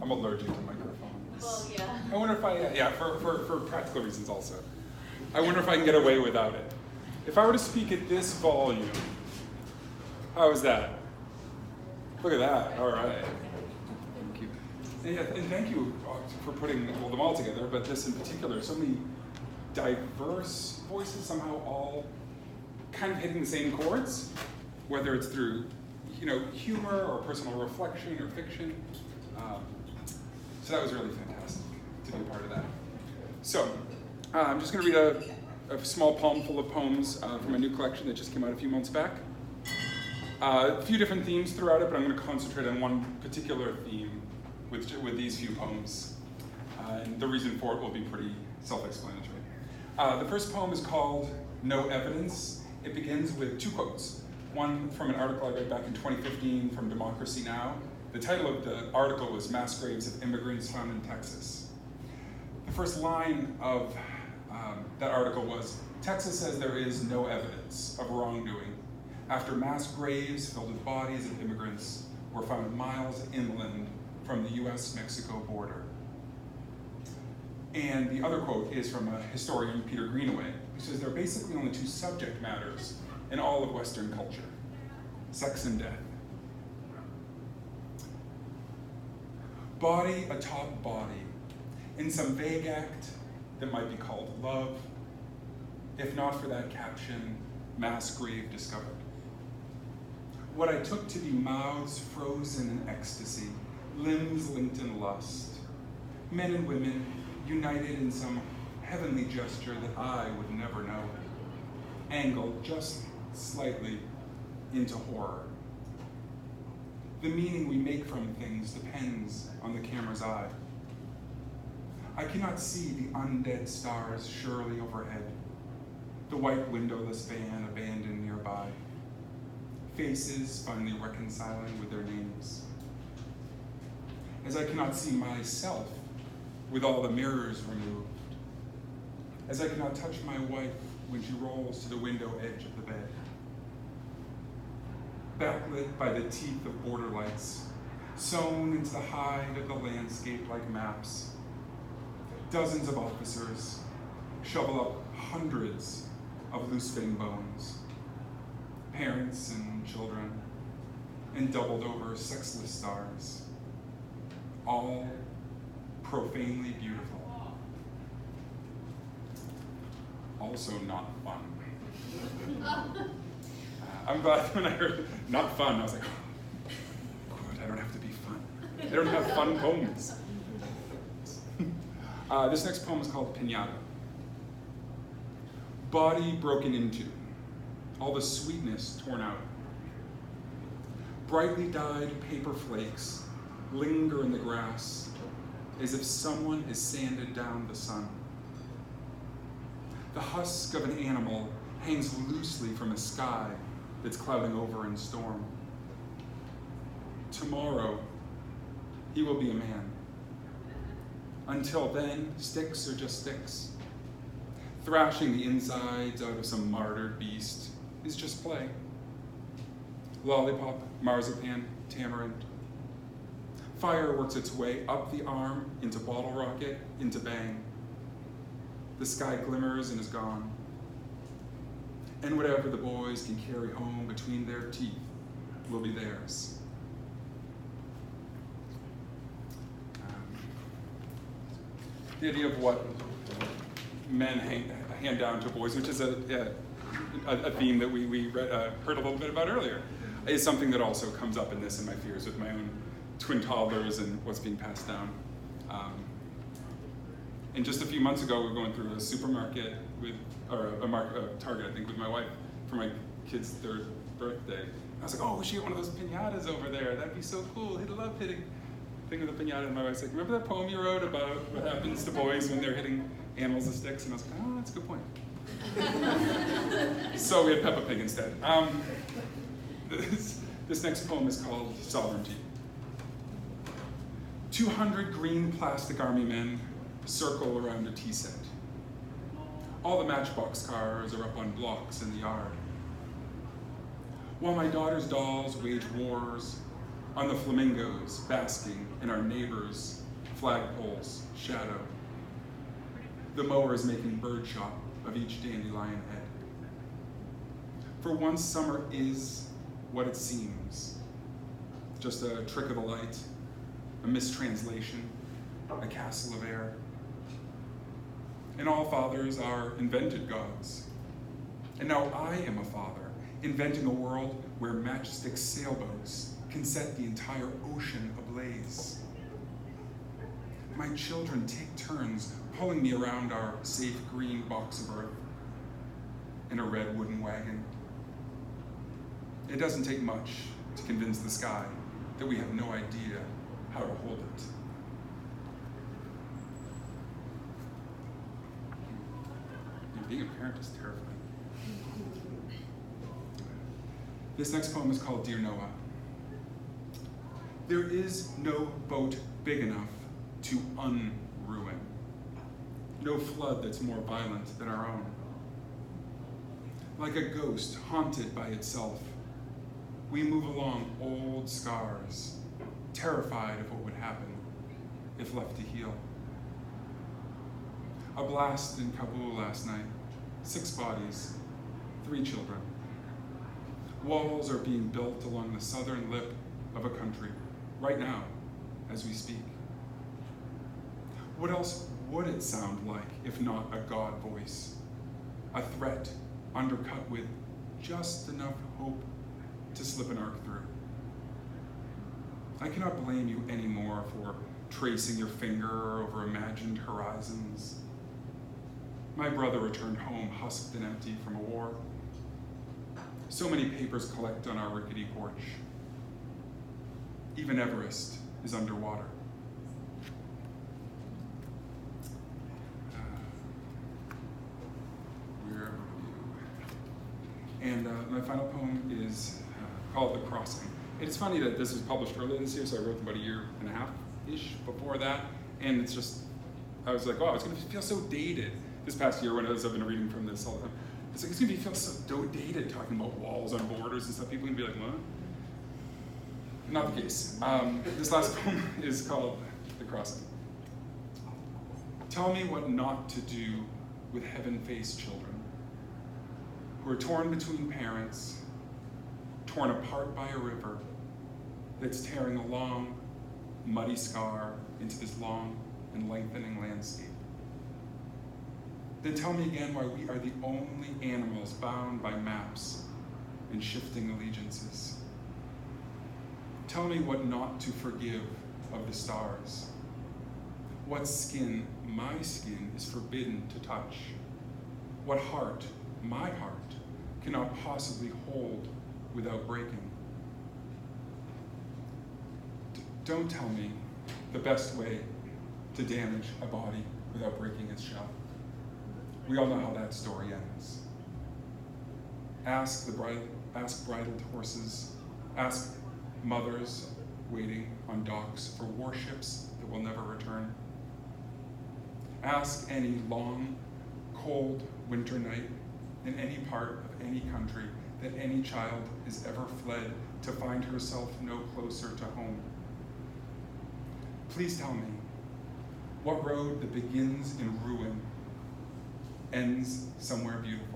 I'm allergic to microphones. Well, yeah. I wonder if yeah, for practical reasons also. I wonder if I can get away without it. If I were to speak at this volume, how is that? Look at that, all right. Thank you. And thank you for putting them all together, but this in particular, so many diverse voices somehow all kind of hitting the same chords, whether it's through humor or personal reflection or fiction. So that was really fantastic to be a part of that. So I'm just going to read a small poem full of poems from a new collection that just came out a few months back. A few different themes throughout it, but I'm going to concentrate on one particular theme with these few poems. And the reason for it will be pretty self-explanatory. The first poem is called No Evidence. It begins with two quotes. One from an article I read back in 2015 from Democracy Now! The title of the article was Mass Graves of Immigrants Found in Texas. The first line of that article was, Texas says there is no evidence of wrongdoing after mass graves filled with bodies of immigrants were found miles inland from the US-Mexico border. And the other quote is from historian Peter Greenaway, who says there are basically only two subject matters in all of Western culture, sex and death. Body atop body, in some vague act that might be called love, if not for that caption, mass grave discovered. What I took to be mouths frozen in ecstasy, limbs linked in lust, men and women united in some heavenly gesture that I would never know, angled just slightly into horror. The meaning we make from things depends on the camera's eye. I cannot see the undead stars surely overhead, the white windowless van abandoned nearby, faces finally reconciling with their names. As I cannot see myself with all the mirrors removed, as I cannot touch my wife when she rolls to the window edge of the bed, backlit by the teeth of border lights, sewn into the hide of the landscape like maps. Dozens of officers shovel up hundreds of loose-fitting bones, parents and children, and doubled over sexless stars, all profanely beautiful. Also not fun. I'm glad when I heard not fun, I was like, oh, good, I don't have to be fun. I don't have fun poems. This next poem is called Pinata. Body broken into, all the sweetness torn out. Brightly dyed paper flakes linger in the grass as if someone has sanded down the sun. The husk of an animal hangs loosely from a sky that's clouding over in storm. Tomorrow, he will be a man. Until then, sticks are just sticks. Thrashing the insides out of some martyred beast is just play. Lollipop, marzipan, tamarind. Fire works its way up the arm, into bottle rocket, into bang. The sky glimmers and is gone. And whatever the boys can carry home between their teeth will be theirs. The idea of what men hand down to boys, which is a theme that we heard a little bit about earlier, is something that also comes up in this and my fears with my own twin toddlers and what's being passed down. And just a few months ago, we were going through a supermarket Target, I think, with my wife for my kid's 3rd birthday. I was like, oh, we should get one of those pinatas over there. That'd be so cool. He'd love hitting thing with a pinata. And my wife's like, remember that poem you wrote about what happens to boys when they're hitting animals with sticks? And I was like, oh, that's a good point. So we had Peppa Pig instead. This next poem is called Sovereignty. 200 green plastic army men circle around a tea set. All the Matchbox cars are up on blocks in the yard. While my daughter's dolls wage wars on the flamingos basking in our neighbor's flagpole's shadow. The mower is making birdshot of each dandelion head. For once, summer is what it seems. Just a trick of the light, a mistranslation, a castle of air. And all fathers are invented gods. And now I am a father, inventing a world where majestic sailboats can set the entire ocean ablaze. My children take turns pulling me around our safe green box of earth in a red wooden wagon. It doesn't take much to convince the sky that we have no idea how to hold it. Being a parent is terrifying. This next poem is called Dear Noah. There is no boat big enough to unruin. No flood that's more violent than our own. Like a ghost haunted by itself, we move along old scars, terrified of what would happen if left to heal. A blast in Kabul last night, 6 bodies, 3 children. Walls are being built along the southern lip of a country, right now, as we speak. What else would it sound like if not a God voice? A threat undercut with just enough hope to slip an arc through. I cannot blame you anymore for tracing your finger over imagined horizons. My brother returned home husked and empty from a war. So many papers collect on our rickety porch. Even Everest is underwater. Where are you? And my final poem is called The Crossing. It's funny that this was published earlier this year, so I wrote about a year and a half-ish before that. And it's just, I was like, oh, it's gonna feel so dated. This past year when I've been reading from this all the time, it's like, it's gonna feel so dated talking about walls on borders and stuff. People are gonna be like, what? Not the case. This last poem is called The Crossing. Tell me what not to do with heaven-faced children who are torn between parents, torn apart by a river that's tearing a long, muddy scar into this long and lengthening landscape. Then tell me again why we are the only animals bound by maps and shifting allegiances. Tell me what not to forgive of the stars. What skin, my skin, is forbidden to touch. What heart, my heart, cannot possibly hold without breaking. Don't tell me the best way to damage a body without breaking its shell. We all know how that story ends. Ask bridled horses, ask mothers waiting on docks for warships that will never return. Ask any long, cold winter night in any part of any country that any child has ever fled to find herself no closer to home. Please tell me, what road that begins in ruin ends somewhere beautiful?